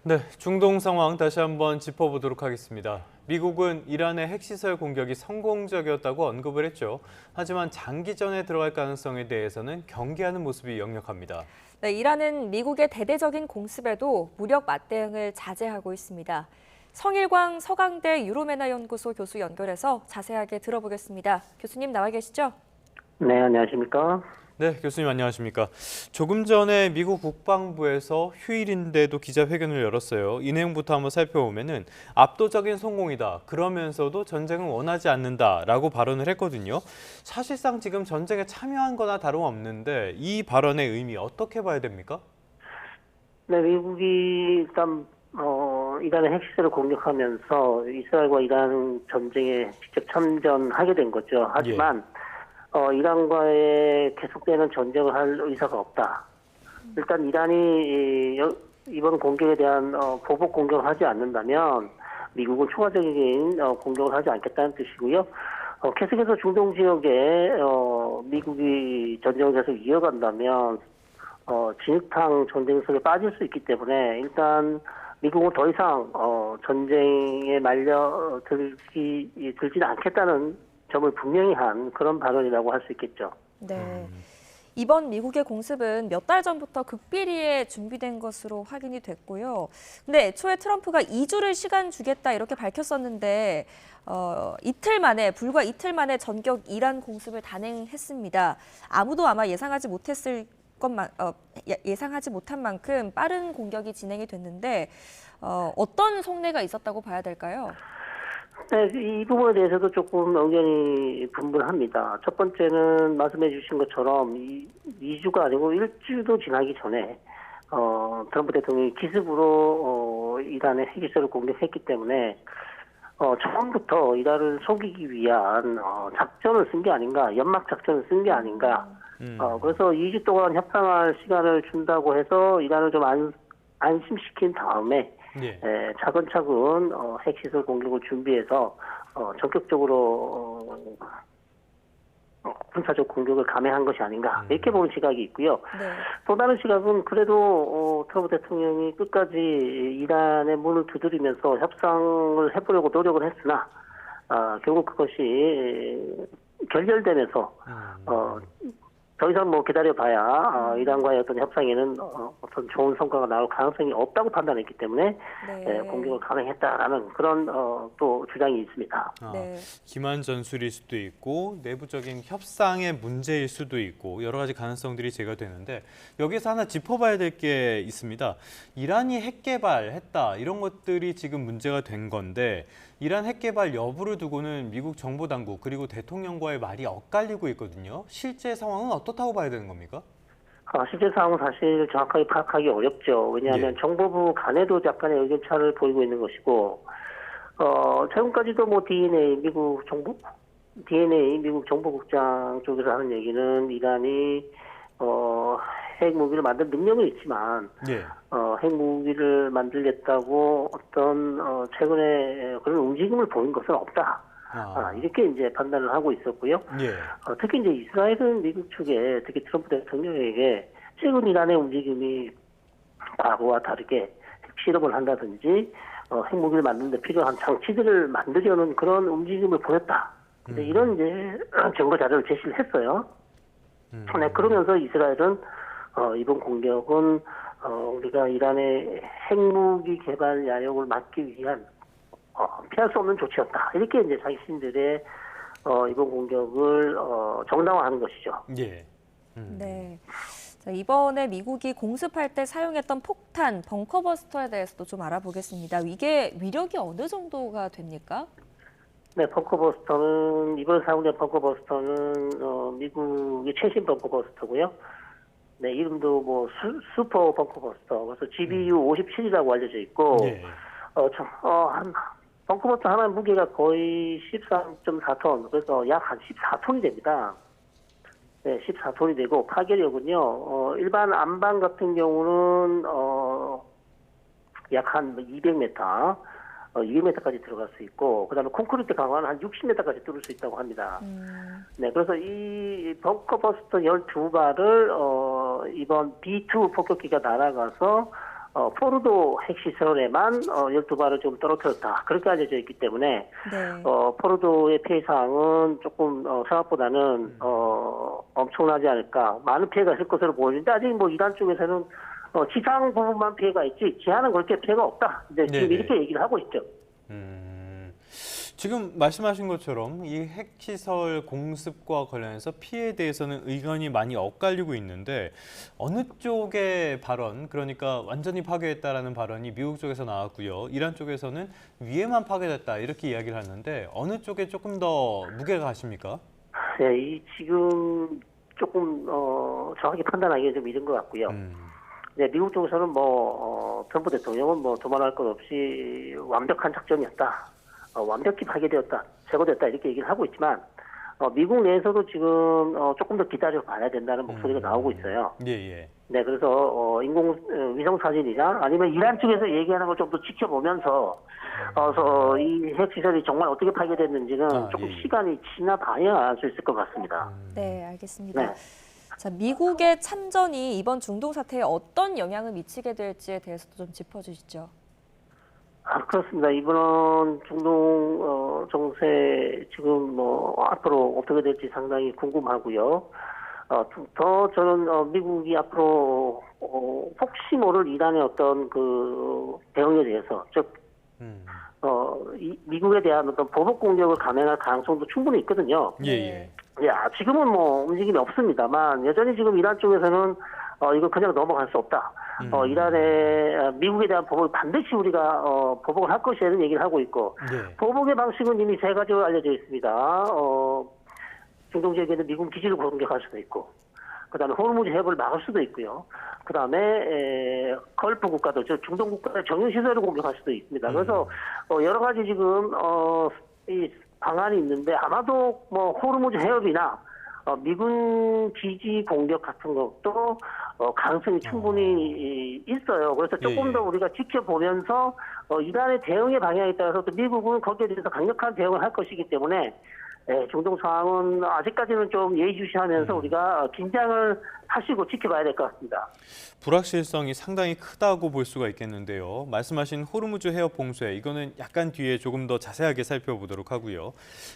네, 중동 상황 다시 한번 짚어보도록 하겠습니다. 미국은 이란의 핵시설 공격이 성공적이었다고 언급을 했죠. 하지만 장기전에 들어갈 가능성에 대해서는 경계하는 모습이 역력합니다. 네, 이란은 미국의 대대적인 공습에도 무력 맞대응을 자제하고 있습니다. 성일광 서강대 유로메나 연구소 교수 연결해서 자세하게 들어보겠습니다. 교수님 나와 계시죠? 네, 안녕하십니까? 네, 교수님 안녕하십니까. 조금 전에 미국 국방부에서 휴일인데도 기자회견을 열었어요. 이 내용부터 한번 살펴보면은 압도적인 성공이다. 그러면서도 전쟁은 원하지 않는다라고 발언을 했거든요. 사실상 지금 전쟁에 참여한 거나 다름없는데 이 발언의 의미 어떻게 봐야 됩니까? 네, 미국이 일단 이란의 핵시설을 공격하면서 이스라엘과 이란 전쟁에 직접 참전하게 된 거죠. 하지만 이란과의 계속되는 전쟁을 할 의사가 없다. 일단 이란이 이번 공격에 대한 보복 공격을 하지 않는다면 미국은 추가적인 공격을 하지 않겠다는 뜻이고요. 계속해서 중동 지역에 미국이 전쟁을 계속 이어간다면 진흙탕 전쟁 속에 빠질 수 있기 때문에 일단 미국은 더 이상 전쟁에 들지는 않겠다는 점을 분명히 한 그런 발언이라고 할 수 있겠죠. 네. 이번 미국의 공습은 몇 달 전부터 극비리에 준비된 것으로 확인이 됐고요. 근데 애초에 트럼프가 2주를 시간 주겠다 이렇게 밝혔었는데 불과 이틀 만에 전격 이란 공습을 단행했습니다. 아무도 아마 예상하지 못한 만큼 빠른 공격이 진행이 됐는데 어떤 속내가 있었다고 봐야 될까요? 네, 이 부분에 대해서도 조금 의견이 분분합니다. 첫 번째는 말씀해 주신 것처럼 2주가 아니고 1주도 지나기 전에 트럼프 대통령이 기습으로 이란의 핵시설을 공격했기 때문에 처음부터 이란을 속이기 위한 작전을 쓴 게 아닌가, 연막 작전을 쓴 게 아닌가. 그래서 2주 동안 협상할 시간을 준다고 해서 이란을 좀 안심시킨 다음에 차근차근 핵시설 공격을 준비해서 전격적으로 군사적 공격을 감행한 것이 아닌가 이렇게 보는 시각이 있고요. 네. 또 다른 시각은 그래도 트럼프 대통령이 끝까지 이란의 문을 두드리면서 협상을 해보려고 노력을 했으나 결국 그것이 결렬되면서 더 이상 기다려봐야 이란과의 어떤 협상에는 어떤 좋은 성과가 나올 가능성이 없다고 판단했기 때문에 공격을 감행했다라는 그런 또 주장이 있습니다. 네. 기만 전술일 수도 있고 내부적인 협상의 문제일 수도 있고 여러 가지 가능성들이 제기되는데 여기서 하나 짚어봐야 될 게 있습니다. 이란이 핵 개발했다 이런 것들이 지금 문제가 된 건데 이란 핵 개발 여부를 두고는 미국 정보 당국 그리고 대통령과의 말이 엇갈리고 있거든요. 실제 상황은 어떻다고 봐야 되는 겁니까? 실제 상황은 사실 정확하게 파악하기 어렵죠. 왜냐하면 정보부 간에도 약간의 의견 차를 보이고 있는 것이고 최근까지도 DNA 미국 정보국장 쪽에서 하는 얘기는 이란이 핵무기를 만들 능력은 있지만 핵무기를 만들겠다고 어떤 최근에 그런 움직임을 보인 것은 없다. 이렇게 이제 판단을 하고 있었고요. 특히 이제 이스라엘은 미국 측에 특히 트럼프 대통령에게 최근 이란의 움직임이 과거와 다르게 핵실험을 한다든지 핵무기를 만드는 데 필요한 장치들을 만들려는 그런 움직임을 보였다. 근데 이런 이제 증거 자료를 제시를 했어요. 그러면서 이스라엘은 이번 공격은 우리가 이란의 핵무기 개발 야욕을 막기 위한 피할 수 없는 조치였다. 이렇게 이제 자신들의 이번 공격을 정당화하는 것이죠. 네. 자, 이번에 미국이 공습할 때 사용했던 폭탄, 벙커버스터에 대해서도 좀 알아보겠습니다. 이게 위력이 어느 정도가 됩니까? 네, 벙커버스터는 이번 사용된 벙커버스터는 미국의 최신 벙커버스터고요. 네, 이름도 슈퍼 벙커버스터. 그래서 GBU 57이라고 알려져 있고, 벙커버스터 하나의 무게가 거의 13.4톤, 그래서 약 한 14톤이 됩니다. 네, 14톤이 되고 파괴력은요. 일반 안방 같은 경우는 약 한 200m, 200m까지 들어갈 수 있고, 그다음에 콘크리트 강화는 한 60m까지 뚫을 수 있다고 합니다. 네, 그래서 이 벙커버스터 12발을 이번 B2 폭격기가 날아가서 포르도 핵시설에만 12발을 좀 떨어뜨렸다. 그렇게 알려져 있기 때문에 네. 포르도의 피해 사항은 조금 생각보다는 엄청나지 않을까. 많은 피해가 있을 것으로 보이는데 아직 뭐 이란 쪽에서는 지상 부분만 피해가 있지 지하는 그렇게 피해가 없다. 이제 지금 네네. 이렇게 얘기를 하고 있죠. 지금 말씀하신 것처럼 이 핵시설 공습과 관련해서 피해에 대해서는 의견이 많이 엇갈리고 있는데 어느 쪽의 발언, 그러니까 완전히 파괴했다라는 발언이 미국 쪽에서 나왔고요. 이란 쪽에서는 위에만 파괴됐다 이렇게 이야기를 하는데 어느 쪽에 조금 더 무게가 가십니까? 네, 지금 조금 정확히 판단하기가 좀 이른 것 같고요. 네, 미국 쪽에서는 트럼프 대통령은 두말할 것 없이 완벽한 작전이었다. 완벽히 파괴되었다, 제거됐다 이렇게 얘기를 하고 있지만 미국 내에서도 지금 조금 더 기다려 봐야 된다는 목소리가 나오고 있어요. 예. 네, 그래서 인공 위성 사진이나 아니면 이란 쪽에서 얘기하는 걸 좀 더 지켜보면서 이 핵시설이 정말 어떻게 파괴됐는지는 조금 예. 시간이 지나봐야 알 수 있을 것 같습니다. 네, 알겠습니다. 네. 자, 미국의 참전이 이번 중동 사태에 어떤 영향을 미치게 될지에 대해서도 좀 짚어주시죠. 그렇습니다. 이번 중동 정세 지금 앞으로 어떻게 될지 상당히 궁금하고요. 더 저는 미국이 앞으로 혹시 모를 이란의 어떤 그 대응에 대해서 즉 미국에 대한 어떤 보복 공격을 감행할 가능성도 충분히 있거든요. 예. 지금은 움직임이 없습니다만 여전히 지금 이란 쪽에서는 이거 그냥 넘어갈 수 없다. 이란의 미국에 대한 보복을 반드시 우리가 보복을 할 것이라는 얘기를 하고 있고 보복의 방식은 이미 세 가지로 알려져 있습니다. 중동 지역에 있는 미군 기지를 공격할 수도 있고, 그다음에 호르무즈 해협을 막을 수도 있고요. 그다음에 걸프 국가들, 즉 중동 국가의 정유 시설을 공격할 수도 있습니다. 그래서 여러 가지 지금 이 방안이 있는데 아마도 호르무즈 해협이나 미군 기지 공격 같은 것도 가능성이 충분히 있어요. 그래서 조금 더 우리가 지켜보면서 이란의 대응의 방향에 따라서 또 미국은 거기에 대해서 강력한 대응을 할 것이기 때문에 중동 상황은 아직까지는 좀 예의주시하면서 우리가 긴장을 하시고 지켜봐야 될 것 같습니다. 불확실성이 상당히 크다고 볼 수가 있겠는데요. 말씀하신 호르무즈 해협 봉쇄, 이거는 약간 뒤에 조금 더 자세하게 살펴보도록 하고요.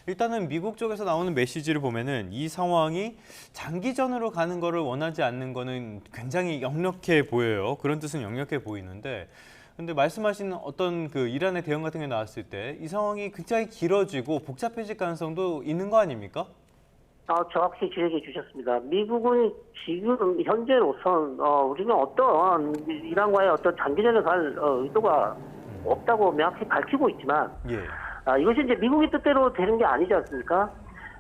일단은 미국 쪽에서 나오는 메시지를 보면은 이 상황이 장기전으로 가는 거를 원하지 않는 거는 굉장히 역력해 보여요. 그런 뜻은 역력해 보이는데, 근데 말씀하신 어떤 그 이란의 대응 같은 게 나왔을 때 이 상황이 굉장히 길어지고 복잡해질 가능성도 있는 거 아닙니까? 정확히 지적해 주셨습니다. 미국은 지금 현재로선 우리는 어떤 이란과의 어떤 장기전에 갈 의도가 없다고 명확히 밝히고 있지만 이것이 이제 미국의 뜻대로 되는 게 아니지 않습니까?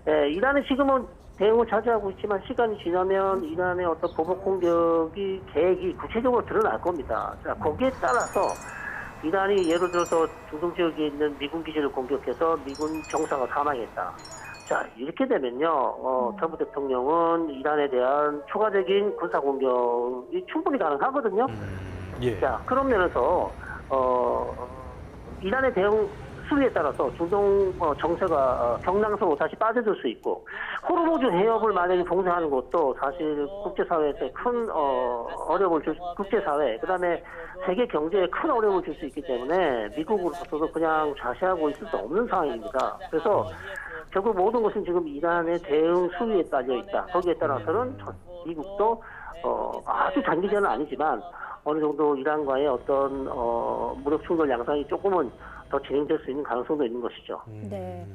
이란은 지금은 대응을 자제하고 있지만 시간이 지나면 이란의 어떤 보복 공격이 계획이 구체적으로 드러날 겁니다. 자, 거기에 따라서 이란이 예를 들어서 중동 지역에 있는 미군 기지를 공격해서 미군 병사가 사망했다. 자, 이렇게 되면요, 트럼프 대통령은 이란에 대한 추가적인 군사 공격이 충분히 가능하거든요. 자, 그런 면에서 이란의 대응 수위에 따라서 중동 정세가 경랑성으로 다시 빠져들 수 있고, 호르무즈 해협을 만약에 봉쇄하는 것도 사실 국제사회에서 큰 어려움을 줄, 국제사회, 그 다음에 세계 경제에 큰 어려움을 줄 수 있기 때문에 미국으로서도 그냥 좌시하고 있을 수 없는 상황입니다. 그래서 결국 모든 것은 지금 이란의 대응 수위에 딸려 있다. 거기에 따라서는 미국도 아주 장기전은 아니지만 어느 정도 이란과의 어떤 무력 충돌 양상이 조금은 더 진행될 수 있는 가능성도 있는 것이죠. 네.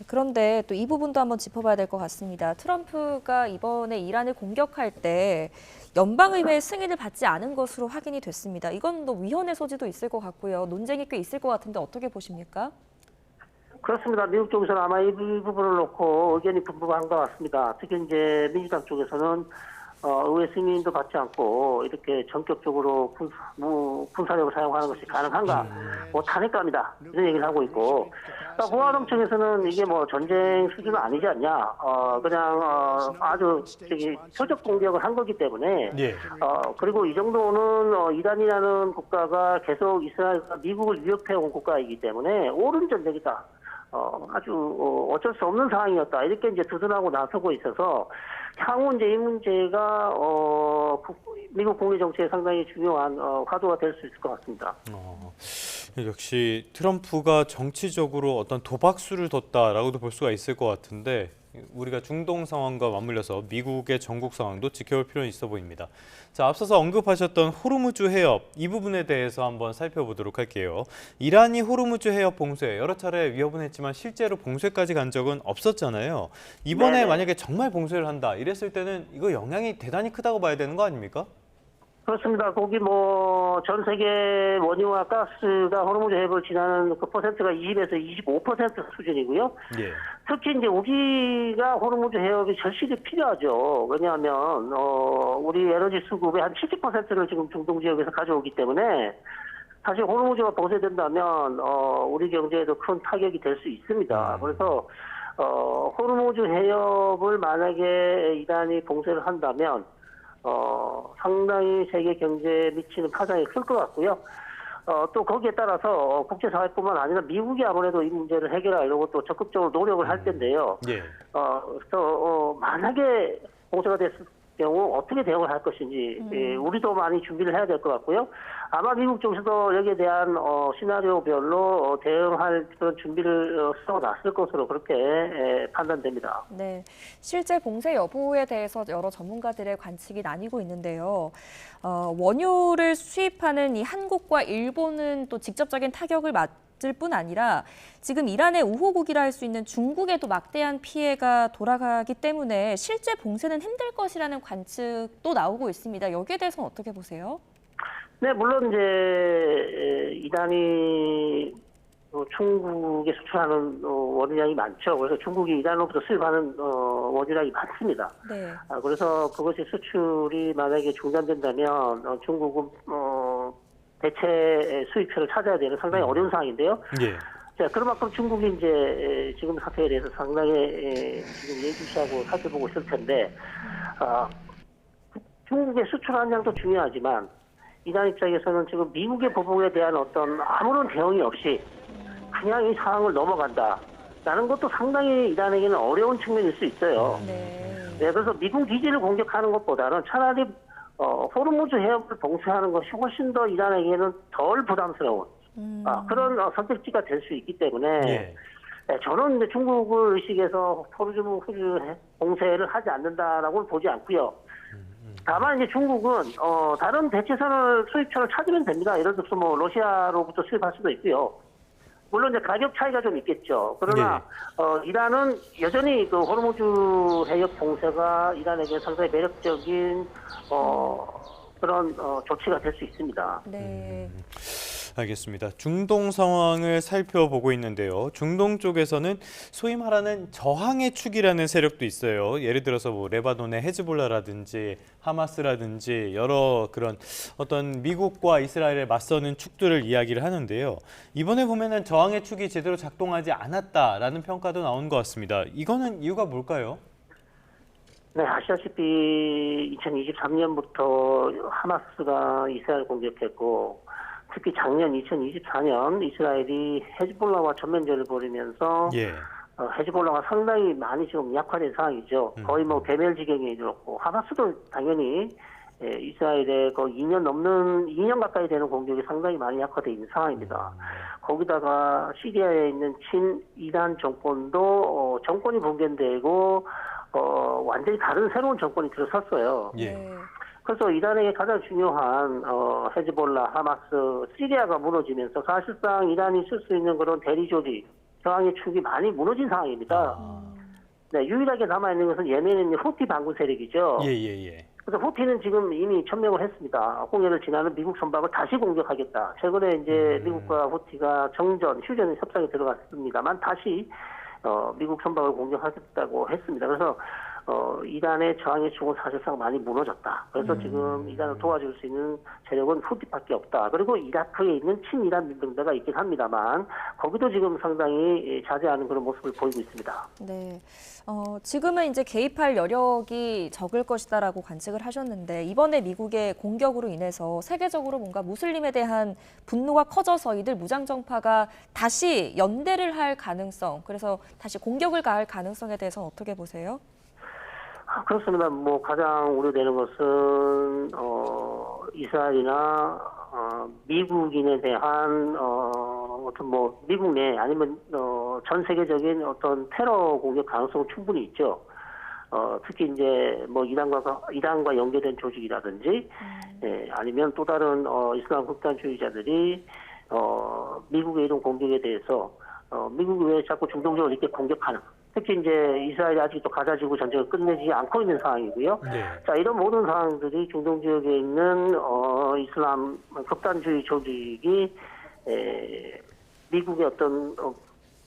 그런데 또 이 부분도 한번 짚어봐야 될 것 같습니다. 트럼프가 이번에 이란을 공격할 때 연방의회의 승인을 받지 않은 것으로 확인이 됐습니다. 이건 또 위헌의 소지도 있을 것 같고요. 논쟁이 꽤 있을 것 같은데 어떻게 보십니까? 그렇습니다. 미국 쪽에서는 아마 이 부분을 놓고 의견이 분분한 것 같습니다. 특히 이제 민주당 쪽에서는 의회 승인도 받지 않고 이렇게 전격적으로 군사력을 사용하는 것이 가능한가? 탄핵감이다. 이런 얘기를 하고 있고, 공화당 쪽에서는 이게 전쟁 수준은 아니지 않냐? 그냥 아주 표적 공격을 한 거기 때문에, 그리고 이 정도는 이란이라는 국가가 계속 이스라엘과 미국을 위협해 온 국가이기 때문에 옳은 전쟁이다. 아주 어쩔 수 없는 상황이었다. 이렇게 이제 두둔하고 나서고 있어서 향후 이제 이 문제가 미국 국내 정치에 상당히 중요한 화두가 될 수 있을 것 같습니다. 역시 트럼프가 정치적으로 어떤 도박수를 뒀다라고도 볼 수가 있을 것 같은데 우리가 중동 상황과 맞물려서 미국의 전국 상황도 지켜볼 필요는 있어 보입니다. 자, 앞서서 언급하셨던 호르무즈 해협 이 부분에 대해서 한번 살펴보도록 할게요. 이란이 호르무즈 해협 봉쇄 여러 차례 위협은 했지만 실제로 봉쇄까지 간 적은 없었잖아요. 이번에 네네. 만약에 정말 봉쇄를 한다 이랬을 때는 이거 영향이 대단히 크다고 봐야 되는 거 아닙니까? 그렇습니다. 거기 전 세계 원유와 가스가 호르무즈 해협을 지나는 그 퍼센트가 20에서 25% 수준이고요. 예. 특히 이제 우리가 호르무즈 해협이 절실히 필요하죠. 왜냐하면 우리 에너지 수급의 한 70%를 지금 중동 지역에서 가져오기 때문에 사실 호르무즈가 봉쇄된다면 우리 경제에도 큰 타격이 될 수 있습니다. 그래서 호르무즈 해협을 만약에 이란이 봉쇄를 한다면 상당히 세계 경제에 미치는 파장이 클 것 같고요. 또 거기에 따라서 국제사회뿐만 아니라 미국이 아무래도 이 문제를 해결하려고 또 적극적으로 노력을 할 텐데요. 예. 그래서 만약에 봉쇄가 됐을 경우 어떻게 대응을 할 것인지 우리도 많이 준비를 해야 될 것 같고요. 아마 미국 쪽에서도 여기에 대한 시나리오별로 대응할 그런 준비를 세워놨을 것으로 그렇게 판단됩니다. 네, 실제 봉쇄 여부에 대해서 여러 전문가들의 관측이 나뉘고 있는데요. 원유를 수입하는 이 한국과 일본은 또 직접적인 타격을 맞을 뿐 아니라 지금 이란의 우호국이라 할 수 있는 중국에도 막대한 피해가 돌아가기 때문에 실제 봉쇄는 힘들 것이라는 관측도 나오고 있습니다. 여기에 대해서는 어떻게 보세요? 네, 물론 이제 이란이 중국에 수출하는 원유량이 많죠. 그래서 중국이 이란으로부터 수입하는 원유량이 많습니다. 네. 그래서 그것이 수출이 만약에 중단된다면 중국은 대체 수입처를 찾아야 되는 상당히 어려운 상황인데요. 예. 자, 그만큼 중국이 이제 지금 사태에 대해서 상당히 지금 예의주시하고 살펴보고 있을 텐데 중국의 수출하는 양도 중요하지만 이란 입장에서는 지금 미국의 보복에 대한 어떤 아무런 대응이 없이 그냥 이 상황을 넘어간다라는 것도 상당히 이란에게는 어려운 측면일 수 있어요. 네. 네, 그래서 미국 기지를 공격하는 것보다는 차라리 호르무즈 해협을 봉쇄하는 것이 훨씬 더 이란에게는 덜 부담스러운 그런 선택지가 될 수 있기 때문에 예. 네, 저는 이제 중국을 의식해서 호르무즈 봉쇄를 하지 않는다라고는 보지 않고요. 다만 이제 중국은 다른 대체선을 수입처를 찾으면 됩니다. 예를 들어서 뭐 러시아로부터 수입할 수도 있고요. 물론 이제 가격 차이가 좀 있겠죠. 그러나 이란은 여전히 그 호르무즈 해협 봉쇄가 이란에게 상당히 매력적인 그런 조치가 될 수 있습니다. 네. 알겠습니다. 중동 상황을 살펴보고 있는데요. 중동 쪽에서는 소위 말하는 저항의 축이라는 세력도 있어요. 예를 들어서 뭐 레바논의 헤즈볼라라든지 하마스라든지 여러 그런 어떤 미국과 이스라엘에 맞서는 축들을 이야기를 하는데요. 이번에 보면은 저항의 축이 제대로 작동하지 않았다라는 평가도 나온 것 같습니다. 이거는 이유가 뭘까요? 네, 아시다시피 2023년부터 하마스가 이스라엘 공격했고 특히 작년 2024년 이스라엘이 헤즈볼라와 전면전을 벌이면서 예. 헤즈볼라가 상당히 많이 지금 약화된 상황이죠. 거의 뭐 괴멸지경에 이르렀고 하마스도 당연히 이스라엘의 거의 2년 가까이 되는 공격이 상당히 많이 약화되어 있는 상황입니다. 거기다가 시리아에 있는 친 이란 정권도 정권이 붕괴되고 완전히 다른 새로운 정권이 들어섰어요. 예. 그래서 이란에게 가장 중요한 헤즈볼라, 하마스, 시리아가 무너지면서 사실상 이란이 쓸 수 있는 그런 대리조직, 저항의 축이 많이 무너진 상황입니다. 네, 유일하게 남아있는 것은 예멘에 있는 후티 반군 세력이죠. 예. 그래서 후티는 지금 이미 천명을 했습니다. 홍해를 지나는 미국 선박을 다시 공격하겠다. 최근에 이제 미국과 후티가 휴전 협상에 들어갔습니다만 다시 미국 선박을 공격하겠다고 했습니다. 그래서 이란의 저항의 축은 사실상 많이 무너졌다. 그래서 지금 이란을 도와줄 수 있는 세력은 후티밖에 없다. 그리고 이라크에 있는 친이란 민병대가 있긴 합니다만 거기도 지금 상당히 자제하는 그런 모습을 보이고 있습니다. 네. 지금은 이제 개입할 여력이 적을 것이다라고 관측을 하셨는데 이번에 미국의 공격으로 인해서 세계적으로 뭔가 무슬림에 대한 분노가 커져서 이들 무장 정파가 다시 연대를 할 가능성, 그래서 다시 공격을 가할 가능성에 대해서는 어떻게 보세요? 그렇습니다. 뭐 가장 우려되는 것은 이스라엘이나 미국인에 대한 어떤 뭐 미국 내 아니면 전 세계적인 어떤 테러 공격 가능성은 충분히 있죠. 특히 이제 뭐 이란과 연계된 조직이라든지 아니면 또 다른 이슬람 극단주의자들이 미국의 이런 공격에 대해서 미국이 왜 자꾸 중동적으로 이렇게 공격하는, 특히 이제 이스라엘이 아직도 가자 지구 전쟁을 끝내지 않고 있는 상황이고요. 네. 자, 이런 모든 상황들이 중동 지역에 있는 이슬람 극단주의 조직이 미국의 어떤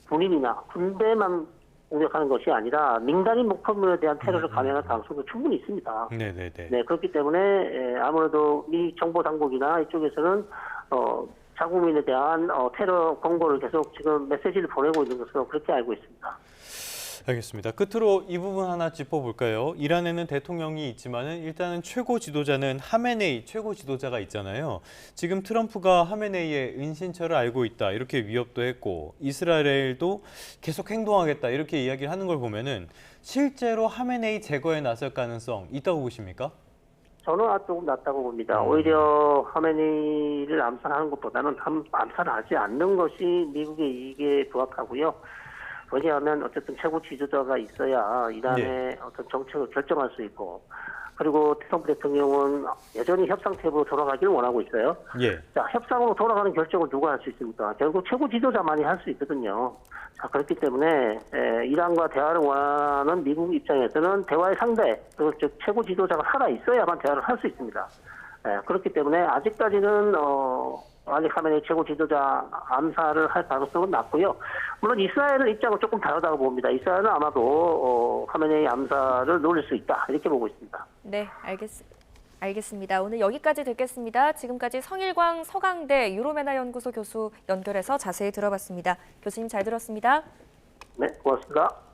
군인이나 군대만 공격하는 것이 아니라 민간인 목표물에 대한 테러를 감행할 가능성도 충분히 있습니다. 네네네. 네, 그렇기 때문에 아무래도 미 정보 당국이나 이쪽에서는 자국민에 대한 테러 공고를 계속 지금 메시지를 보내고 있는 것으로 그렇게 알고 있습니다. 알겠습니다. 끝으로 이 부분 하나 짚어볼까요? 이란에는 대통령이 있지만은 일단은 최고 지도자는 하메네이 최고 지도자가 있잖아요. 지금 트럼프가 하메네이의 은신처를 알고 있다 이렇게 위협도 했고 이스라엘도 계속 행동하겠다 이렇게 이야기를 하는 걸 보면은 실제로 하메네이 제거에 나설 가능성 있다고 보십니까? 저는 조금 낮다고 봅니다. 오히려 하메네이를 암살하는 것보다는 암살하지 않는 것이 미국의 이익에 부합하고요. 왜냐하면 어쨌든 최고 지도자가 있어야 이란의 어떤 정책을 결정할 수 있고, 그리고 트럼프 대통령은 여전히 협상 테이블로 돌아가기를 원하고 있어요. 예. 자, 협상으로 돌아가는 결정을 누가 할 수 있습니까? 결국 최고 지도자만이 할 수 있거든요. 자, 그렇기 때문에 이란과 대화를 원하는 미국 입장에서는 대화의 상대, 즉 최고 지도자가 살아 있어야만 대화를 할 수 있습니다. 그렇기 때문에 아직까지는 알리 카메네이 최고 지도자 암살을 할 가능성은 낮고요. 물론 이스라엘은 입장은 조금 다르다고 봅니다. 이스라엘은 아마도 카메네이 암살을 노릴 수 있다 이렇게 보고 있습니다. 네, 알겠습니다. 오늘 여기까지 듣겠습니다. 지금까지 성일광 서강대 유로메나 연구소 교수 연결해서 자세히 들어봤습니다. 교수님 잘 들었습니다. 네, 고맙습니다.